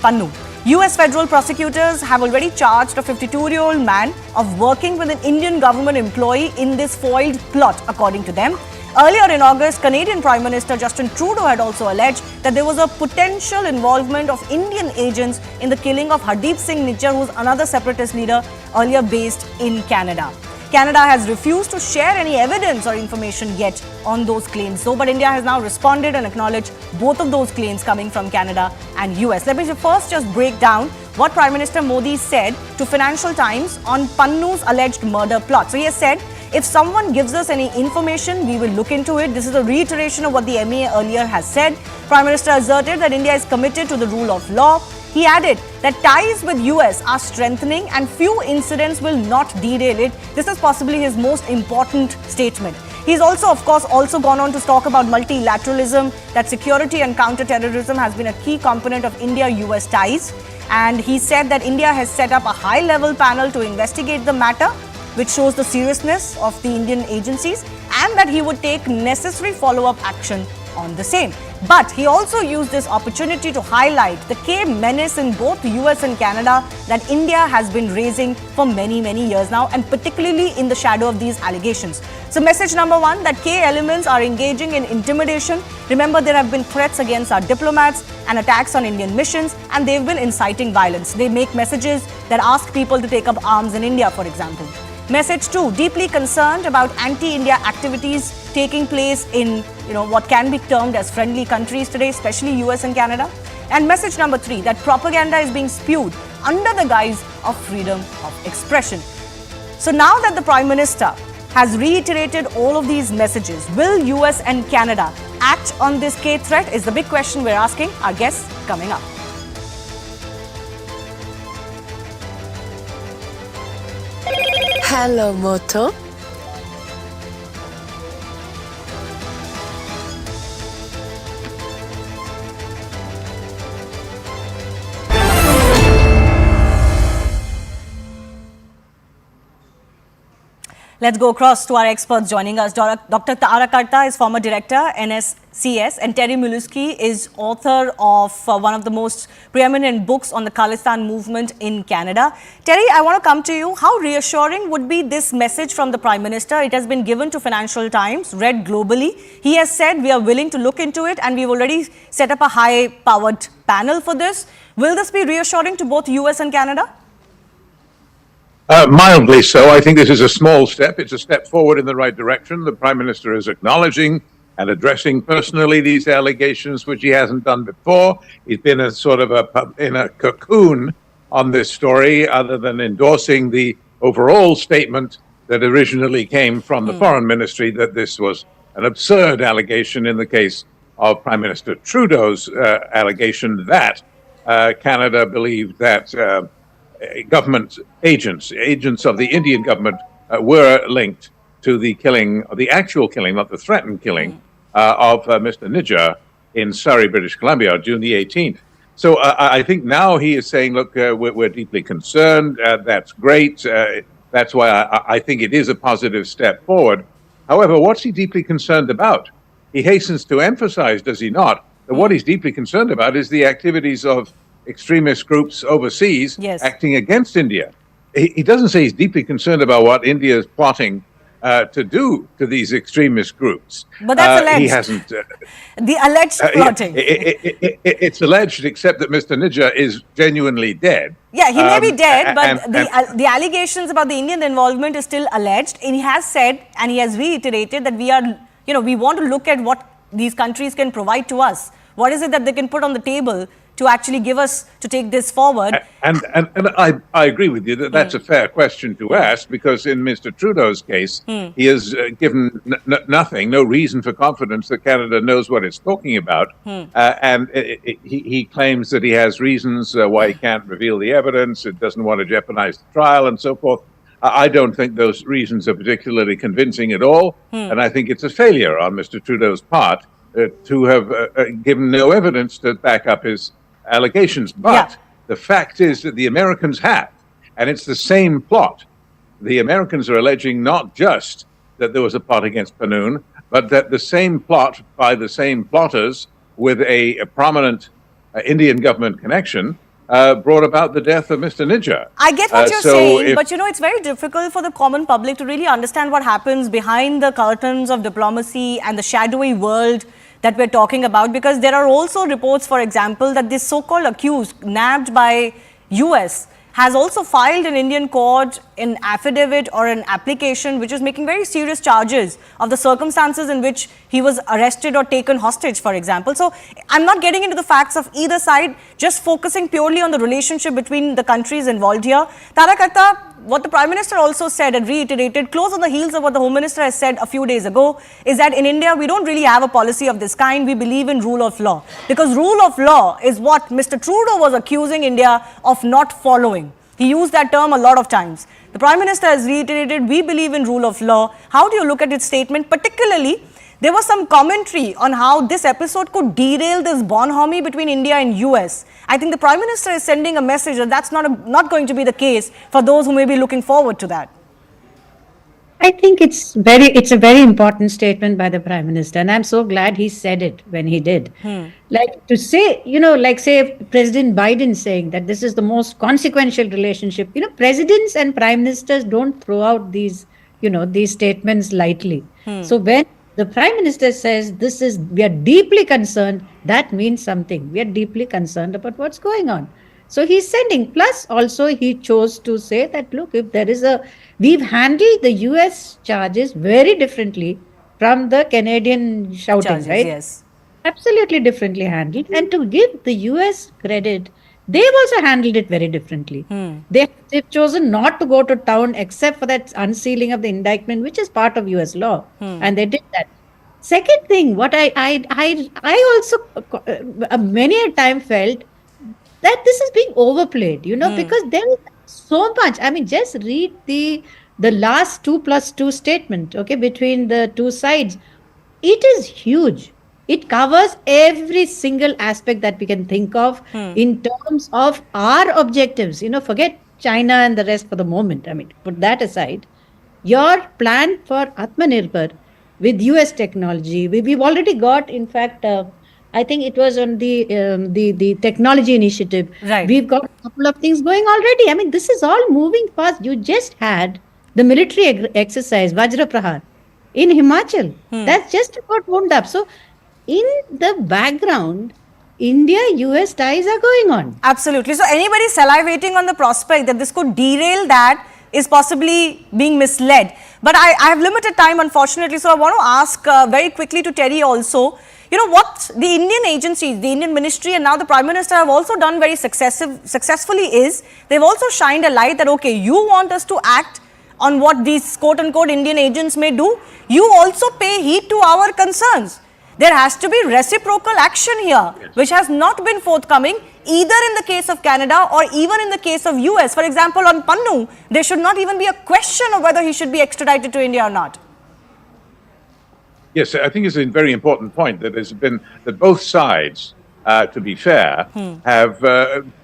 Pannun. US federal prosecutors have already charged a 52-year-old man of working with an Indian government employee in this foiled plot, according to them. Earlier in August, Canadian Prime Minister Justin Trudeau had also alleged that there was a potential involvement of Indian agents in the killing of Hardeep Singh Nijjar, who's another separatist leader earlier based in Canada. Canada has refused to share any evidence or information yet on those claims, though, but India has now responded and acknowledged both of those claims coming from Canada and US. Let me first just break down what Prime Minister Modi said to Financial Times on Pannun's alleged murder plot. So he has said, if someone gives us any information, we will look into it. This is a reiteration of what the MEA earlier has said. Prime Minister asserted that India is committed to the rule of law. He added that ties with US are strengthening and few incidents will not derail it. This is possibly his most important statement. He's also, of course, gone on to talk about multilateralism, that security and counter-terrorism has been a key component of India-US ties. And he said that India has set up a high-level panel to investigate the matter, which shows the seriousness of the Indian agencies, and that he would take necessary follow-up action on the same. But he also used this opportunity to highlight the K menace in both US and Canada that India has been raising for many, many years now, and particularly in the shadow of these allegations. So message number one, that K elements are engaging in intimidation. Remember, there have been threats against our diplomats and attacks on Indian missions, and they've been inciting violence. They make messages that ask people to take up arms in India, for example. Message 2, deeply concerned about anti-India activities taking place in, what can be termed as friendly countries today, especially US and Canada. And message number 3, that propaganda is being spewed under the guise of freedom of expression. So now that the Prime Minister has reiterated all of these messages, will US and Canada act on this K threat is the big question we're asking our guests coming up. Hello, Moto. Let's go across to our experts joining us. Dr. Tara Karta is former director, NSCS, and Terry Mulusky is author of one of the most preeminent books on the Khalistan movement in Canada. Terry, I want to come to you. How reassuring would be this message from the Prime Minister? It has been given to Financial Times, read globally. He has said we are willing to look into it, and we've already set up a high-powered panel for this. Will this be reassuring to both US and Canada? Mildly so. I think this is a small step. It's a step forward in the right direction. The Prime Minister is acknowledging and addressing personally these allegations, which he hasn't done before. He's been a sort of in a cocoon on this story, other than endorsing the overall statement that originally came from the Foreign Ministry that this was an absurd allegation in the case of Prime Minister Trudeau's allegation that Canada believed that government agents of the Indian government were linked to the killing, the actual killing, not the threatened killing, of Mr. Nijjar in Surrey, British Columbia, on June the 18th. So I think now he is saying, look, we're deeply concerned. That's great. That's why I think it is a positive step forward. However, what's he deeply concerned about? He hastens to emphasize, does he not, that what he's deeply concerned about is the activities of extremist groups overseas acting against India. He doesn't say he's deeply concerned about what India is plotting to do to these extremist groups. But that's alleged. He hasn't. The alleged plotting. It's alleged, except that Mr. Nijjar is genuinely dead. Yeah, he may be dead, but the allegations about the Indian involvement is still alleged. And he has said, and he has reiterated that we want to look at what these countries can provide to us. What is it that they can put on the table to actually give us, to take this forward? And I agree with you that that's a fair question to ask, because in Mr. Trudeau's case, he has given no reason for confidence that Canada knows what it's talking about. And he claims that he has reasons why he can't reveal the evidence, it doesn't want to jeopardize the trial and so forth. I don't think those reasons are particularly convincing at all. And I think it's a failure on Mr. Trudeau's part to have given no evidence to back up his allegations. But The fact is that the Americans have, and it's the same plot. The Americans are alleging not just that there was a plot against Pannun, but that the same plot by the same plotters with a prominent Indian government connection brought about the death of Mr. Nijjar. I get what you're saying, but you know, it's very difficult for the common public to really understand what happens behind the curtains of diplomacy and the shadowy world that we're talking about, because there are also reports, for example, that this so-called accused nabbed by US has also filed an Indian court an affidavit or an application which is making very serious charges of the circumstances in which he was arrested or taken hostage, for example. So I'm not getting into the facts of either side, just focusing purely on the relationship between the countries involved here. Tarakarta, what the Prime Minister also said and reiterated, close on the heels of what the Home Minister has said a few days ago, is that in India, we don't really have a policy of this kind. We believe in rule of law. Because rule of law is what Mr. Trudeau was accusing India of not following. He used that term a lot of times. The Prime Minister has reiterated, we believe in rule of law. How do you look at his statement? Particularly, there was some commentary on how this episode could derail this bonhomie between India and US. I think the Prime Minister is sending a message that that's not going to be the case for those who may be looking forward to that. I think it's a very important statement by the Prime Minister, and I'm so glad he said it when he did. Like to say, like say President Biden saying that this is the most consequential relationship. Presidents and Prime Ministers don't throw out these statements lightly. So when the Prime Minister says we are deeply concerned, that means something. We are deeply concerned about what's going on. So he's sending. Plus, also he chose to say that, look, if there is we've handled the US charges very differently from the Canadian shouting, charges, right? Yes. Absolutely differently handled. And to give the US credit, they've also handled it very differently. They've chosen not to go to town except for that unsealing of the indictment, which is part of US law. And they did that. Second thing, what I also many a time felt that this is being overplayed, because there is so much. I mean, just read the last 2+2 statement, okay, between the two sides. It is huge. It covers every single aspect that we can think of in terms of our objectives. Forget China and the rest for the moment. I mean, put that aside. Your plan for Atmanirbhar with US technology, we've already got, in fact, I think it was on the technology initiative. Right. We've got a couple of things going already. I mean, this is all moving fast. You just had the military exercise, Vajra Prahar, in Himachal. That's just about wound up. So, in the background, India-US ties are going on. Absolutely. So, anybody salivating on the prospect that this could derail that is possibly being misled. But I have limited time, unfortunately, so I want to ask very quickly to Terry also, what the Indian agencies, the Indian ministry and now the Prime Minister have also done very successfully is, they've also shined a light that, okay, you want us to act on what these quote-unquote Indian agents may do, you also pay heed to our concerns. There has to be reciprocal action here, which has not been forthcoming either in the case of Canada or even in the case of US. For example, on Pannun, there should not even be a question of whether he should be extradited to India or not. Yes, I think it's a very important point that that both sides, to be fair, have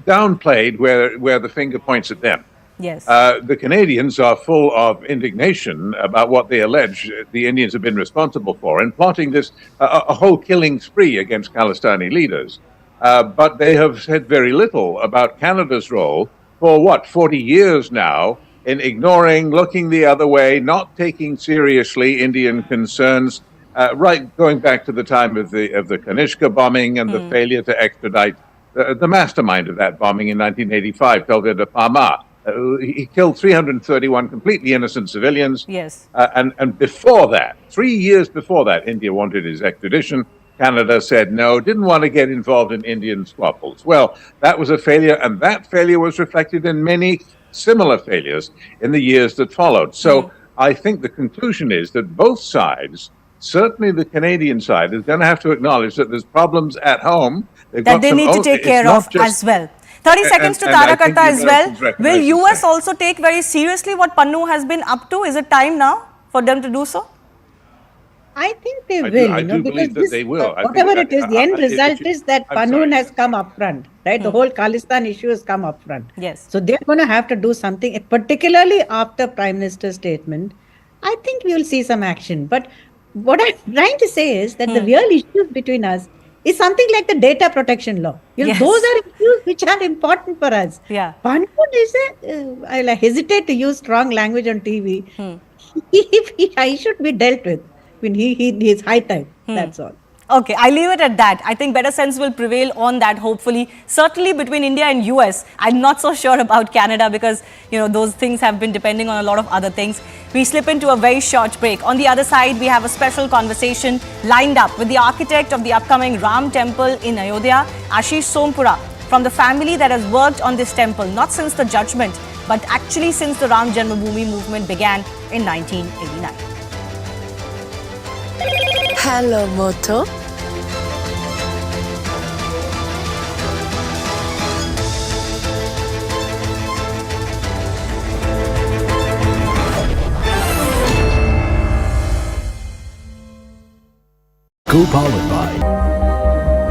downplayed where the finger points at them. Yes. The Canadians are full of indignation about what they allege the Indians have been responsible for in plotting this a whole killing spree against Khalistani leaders. But they have said very little about Canada's role for 40 years now in ignoring, looking the other way, not taking seriously Indian concerns, right going back to the time of the Kanishka bombing and the failure to extradite the mastermind of that bombing in 1985, Telveda Parmar. He killed 331 completely innocent civilians. Yes. And before that, 3 years before that, India wanted his extradition. Canada said no, didn't want to get involved in Indian squabbles. Well, that was a failure, and that failure was reflected in many similar failures in the years that followed. So I think the conclusion is that both sides, certainly the Canadian side, is going to have to acknowledge that there's problems at home. That they need to take care of as well. 30 seconds to Tarakarta as well. Will US also take very seriously what Pannu has been up to? Is it time now for them to do so? I think they they I will, do believe that they will. I think whatever that- it is, the end if you- result is that I'm Pannun sorry. has come up front, right? The whole Khalistan issue has come up front. Yes. So they're going to have to do something, particularly after Prime Minister's statement. I think we will see some action. But what I'm trying to say is that the real issues between us is something like the data protection law. Yes. Those are issues which are important for us. Yeah. Pannun is I hesitate to use strong language on TV. He should be dealt with. I mean, he's high time. That's all. Okay, I leave it at that. I think better sense will prevail on that, hopefully. Certainly between India and US. I'm not so sure about Canada because, those things have been depending on a lot of other things. We slip into a very short break. On the other side, we have a special conversation lined up with the architect of the upcoming Ram temple in Ayodhya, Ashish Sompura, from the family that has worked on this temple, not since the judgment, but actually since the Ram Janmabhoomi movement began in 1989. Hello, Moto. Co-powered by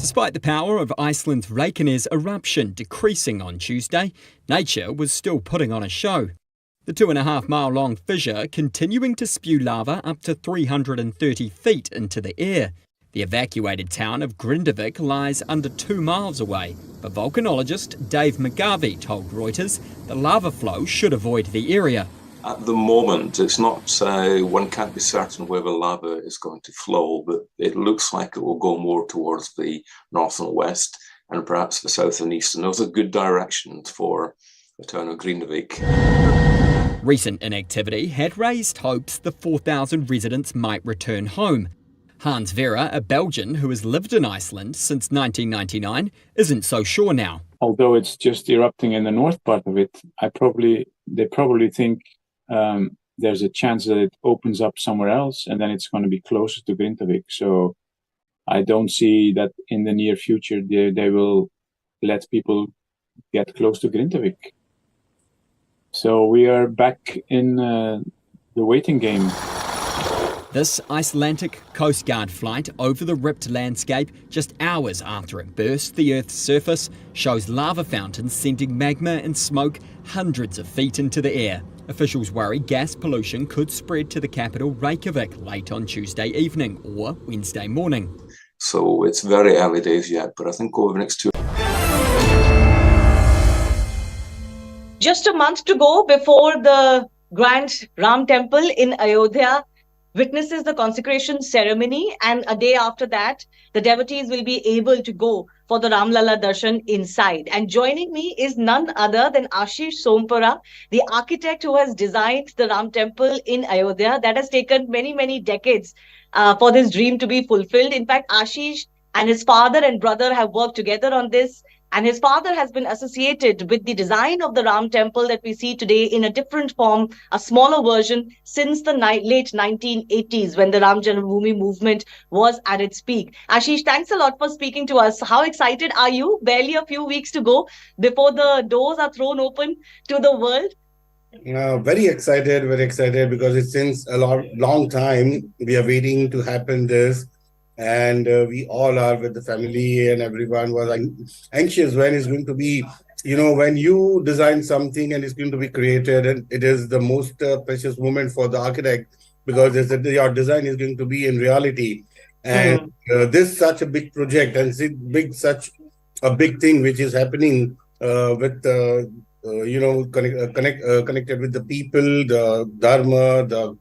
Despite the power of Iceland's Reykjanes eruption decreasing on Tuesday, nature was still putting on a show. The 2.5 mile long fissure continuing to spew lava up to 330 feet into the air. The evacuated town of Grindavik lies under 2 miles away, but volcanologist Dave McGarvey told Reuters the lava flow should avoid the area. At the moment, it's not, one can't be certain where the lava is going to flow, but it looks like it will go more towards the north and west and perhaps the south and east. And those are good directions for the town of Grindavik. Recent inactivity had raised hopes the 4,000 residents might return home. Hans Vera, a Belgian who has lived in Iceland since 1999, isn't so sure now. Although it's just erupting in the north part of it, they probably think there's a chance that it opens up somewhere else and then it's going to be closer to Grindavik. So I don't see that in the near future they will let people get close to Grindavik. So we are back in the waiting game. This Icelandic Coast Guard flight over the ripped landscape just hours after it burst the Earth's surface shows lava fountains sending magma and smoke hundreds of feet into the air. Officials worry gas pollution could spread to the capital Reykjavik late on Tuesday evening or Wednesday morning. So it's very early days yet, but I think over the next 2 Just a month to go before the grand Ram temple in Ayodhya witnesses the consecration ceremony, and a day after that, the devotees will be able to go for the Ram Lalla Darshan inside. And joining me is none other than Ashish Sompara, the architect who has designed the Ram temple in Ayodhya. That has taken many, many decades for this dream to be fulfilled. In fact, Ashish and his father and brother have worked together on this. And his father has been associated with the design of the Ram temple that we see today in a different form, a smaller version, since the late 1980s when the Ram Janmabhoomi movement was at its peak. Ashish, thanks a lot for speaking to us. How excited are you? Barely a few weeks to go before the doors are thrown open to the world. Very excited because it's since a long time we are waiting to happen this. And we all are with the family and everyone was anxious when it's going to be, when you design something and it's going to be created, and it is the most precious moment for the architect because your design is going to be in reality. And this such a big project and such a big thing which is happening with, connected with the people, the dharma, the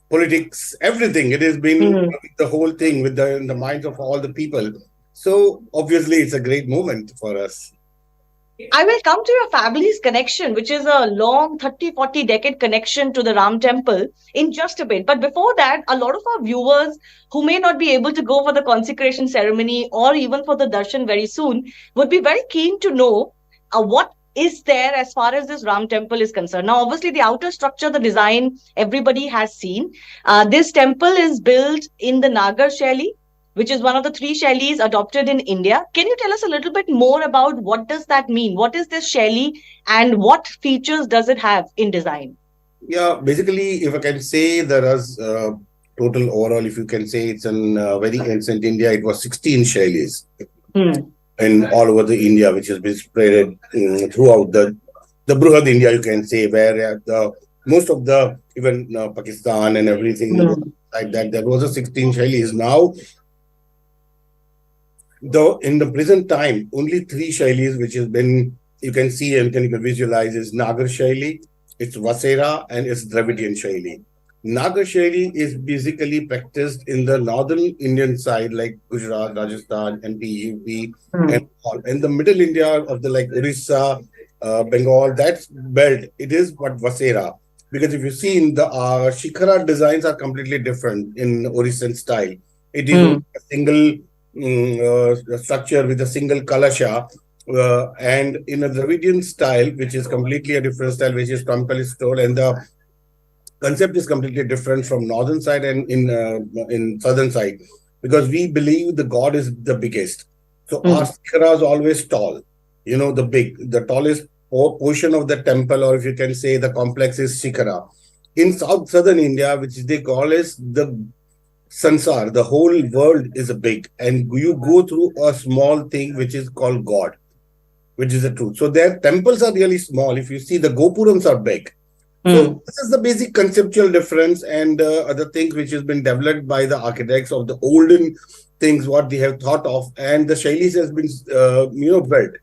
politics, everything. It has been the whole thing in the minds of all the people. So obviously it's a great moment for us. I will come to your family's connection, which is a long 30-40 decade connection to the Ram temple in just a bit. But before that, a lot of our viewers who may not be able to go for the consecration ceremony or even for the darshan very soon would be very keen to know what is there as far as this Ram temple is concerned. Now, obviously, the outer structure, the design, everybody has seen. This temple is built in the Nagar Shaili, which is one of the 3 Shailis adopted in India. Can you tell us a little bit more about what does that mean? What is this Shaili and what features does it have in design? Yeah, basically, if I can say, there is total overall, if you can say it's in very ancient India, it was 16 Shailis. And all over the India, which has been spread throughout the Bruhad India, you can say, where most of the, even Pakistan and everything like that, there was a 16 Shailis. Now, though in the present time, only 3 Shailis, which has been, you can see and can visualize, is Nagar Shaili, it's Vasera, and it's Dravidian Shaili. Nagar Shaili is basically practiced in the northern Indian side, like Gujarat, Rajasthan, MP, UP, and all. And the middle India of the like Orissa, Bengal, that belt, it is what Vasera. Because if you see in the Shikhara designs are completely different in Orissan style. It is a single structure with a single kalasha. And in a Dravidian style, which is completely a different style, which is Trampali stole, and the concept is completely different from northern side and in southern side, because we believe the God is the biggest. So our Shikhara is always tall, the tallest portion of the temple, or if you can say the complex, is Shikhara. In southern India, which they call as the Sansar, the whole world is a big, and you go through a small thing which is called God, which is the truth. So their temples are really small. If you see, the Gopurams are big. So this is the basic conceptual difference, and other things which has been developed by the architects of the olden things, what they have thought of, and the Shailis has been, built.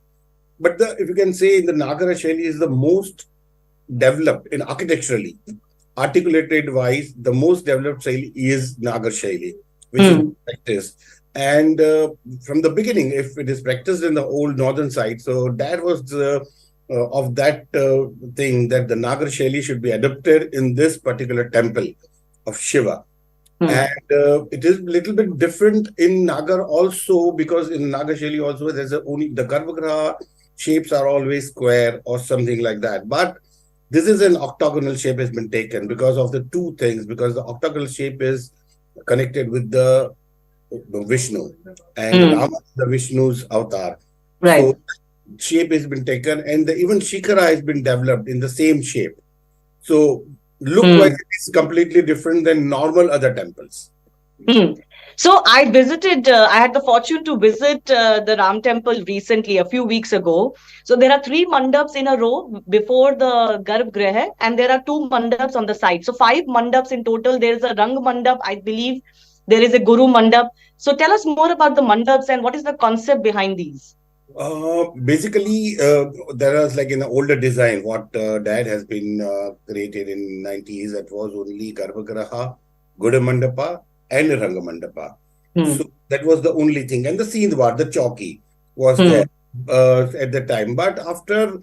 But if you can say, the Nagara Shaili is the most developed in architecturally, articulated wise, the most developed Shaili is Nagar Shaili, which is practiced. And from the beginning, if it is practiced in the old northern side, so that was of that thing that the Nagar Shaili should be adopted in this particular temple of Shiva. And it is a little bit different in Nagar also, because in Nagar Shaili also there's only the Garbhagriha shapes are always square or something like that. But this is an octagonal shape has been taken because of the two things, because the octagonal shape is connected with the Vishnu, and Rama is the Vishnu's avatar. Right. So shape has been taken, and even Shikhara has been developed in the same shape. So look-wise, it's completely different than normal other temples. So I had the fortune to visit the Ram temple recently, a few weeks ago. So there are 3 mandaps in a row before the Garbhagriha, and there are 2 mandaps on the side. So 5 mandaps in total. There is a Rang mandap, I believe. There is a Guru mandap. So tell us more about the mandaps and what is the concept behind these? Basically, there was like in the older design, what Dad has been created in 90s, that was only Garbhagriha, Guru Mandapa, and Ranga Mandapa. So that was the only thing. And the Sindhwar, the Chowki, was there at the time. But after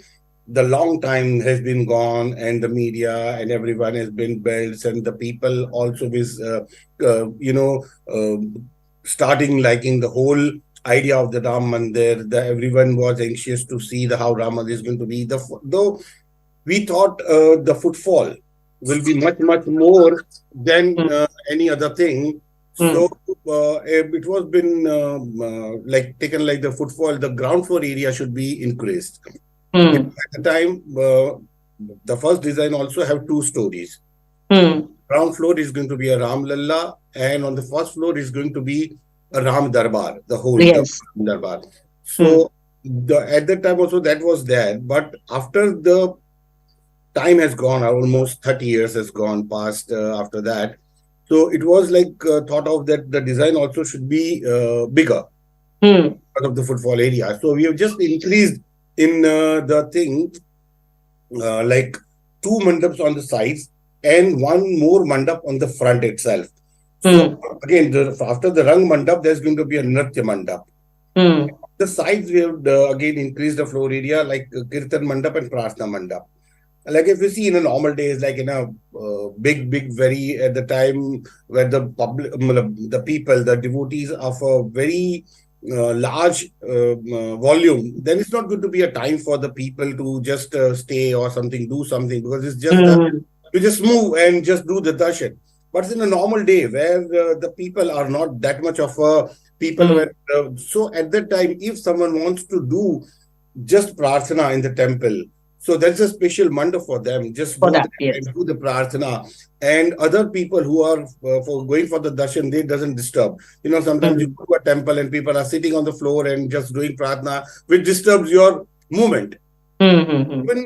the long time has been gone, and the media and everyone has been built, and the people also is, starting liking the whole idea of the Ram Mandir. Everyone was anxious to see how Ram Mandir is going to be. Though we thought the footfall will be much more than any other thing. So it was been taken like the footfall. The ground floor area should be increased. At the time, the first design also have 2 stories. Ground floor is going to be a Ram Lalla, and on the first floor is going to be a Ram Darbar, the whole Darbar. So at that time also that was there, but after the time has gone, almost 30 years has gone past after that. So it was like thought of that the design also should be bigger because of the footfall area. So we have just increased in the thing like 2 mandaps on the sides and 1 more mandap on the front itself. So again, after the Rang Mandap, there's going to be a Nritya Mandap. The sides, we have again increased the floor area like Kirtan Mandap and Prasna Mandap. Like if you see in a normal days, like in a big, very at the time where the public, the people, the devotees of a very large volume, then it's not going to be a time for the people to just stay or something, do something, because it's just you just move and just do the darshan. But in a normal day where the people are not that much of a people, where, so at that time, if someone wants to do just prarthana in the temple, so that's a special mandap for them. Just go and do the prarthana, and other people who are for going for the darshan, they doesn't disturb. Sometimes you go to a temple and people are sitting on the floor and just doing prarthana, which disturbs your movement. Even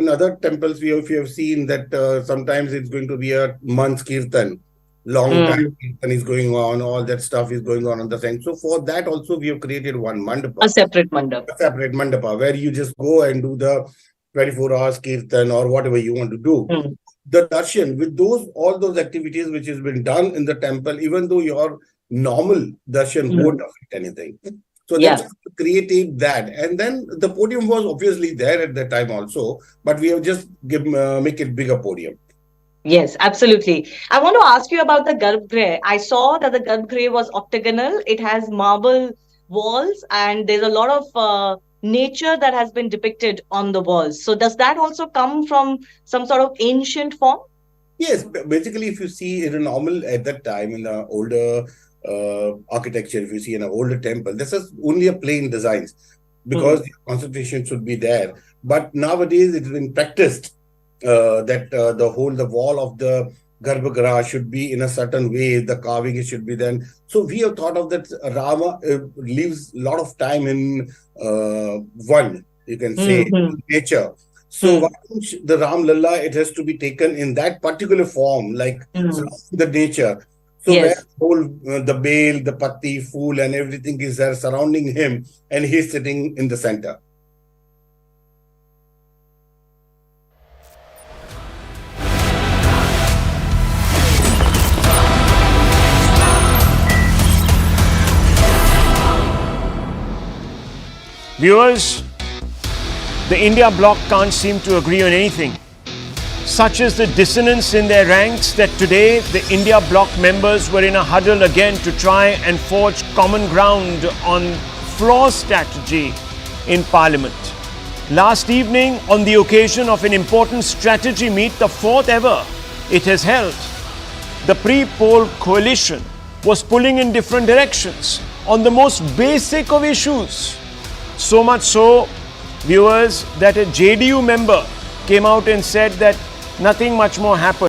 other temples, if you have seen that sometimes it's going to be a month's kirtan, long time kirtan is going on, all that stuff is going on the side. So for that also we have created one mandapa, a separate mandapa, where you just go and do the 24 hours kirtan or whatever you want to do. The darshan with all those activities which has been done in the temple, even though your normal darshan won't affect anything. So that's created that. And then the podium was obviously there at that time also, but we have just make it bigger podium. Yes, absolutely. I want to ask you about the Garbhagriha. I saw that the Garbhagriha was octagonal. It has marble walls and there's a lot of nature that has been depicted on the walls. So does that also come from some sort of ancient form? Yes, basically if you see in a normal at that time in the older architecture, if you see in an older temple, this is only a plain designs because the concentration should be there. But nowadays it's been practiced that the wall of the Garbhagriha should be in a certain way, the carving should be then. So we have thought of that Rama lives a lot of time in one, you can say, nature. So why don't the Ram Lalla, it has to be taken in that particular form, like the nature. So where whole the bale, the patti, fool and everything is there surrounding him and he's sitting in the center. Viewers, the India bloc can't seem to agree on anything. Such is the dissonance in their ranks that today the India bloc members were in a huddle again to try and forge common ground on floor strategy in Parliament. Last evening, on the occasion of an important strategy meet, the fourth ever it has held, the pre-poll coalition was pulling in different directions on the most basic of issues. So much so, viewers, that a JDU member came out and said that nothing much more happened.